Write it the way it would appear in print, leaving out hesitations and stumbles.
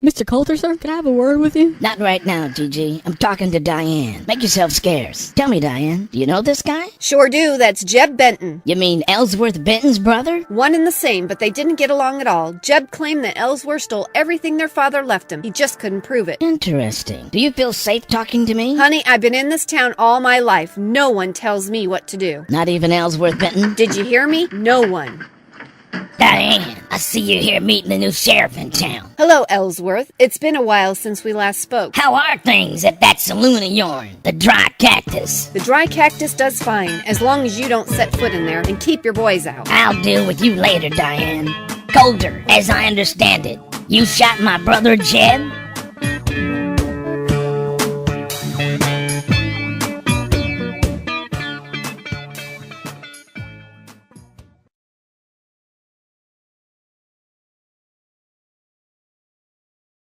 Mr. Coulter, sir, can I have a word with you? Not right now, Gigi. I'm talking to Diane. Make yourself scarce. Tell me, Diane, do you know this guy? Sure do, that's Jeb Benton. You mean Ellsworth Benton's brother? One and the same, but they didn't get along at all. Jeb claimed that Ellsworth stole everything their father left him. He just couldn't prove it. Interesting. Do you feel safe talking to me? Honey, I've been in this town all my life. No one tells me what to do. Not even Ellsworth Benton? Did you hear me? No one. Diane, I see you here meeting the new sheriff in town. Hello, Ellsworth. It's been a while since we last spoke. How are things at that saloon of yourn, the Dry Cactus? The Dry Cactus does fine, as long as you don't set foot in there and keep your boys out. I'll deal with you later, Diane. Coulter, as I understand it, you shot my brother Jeb?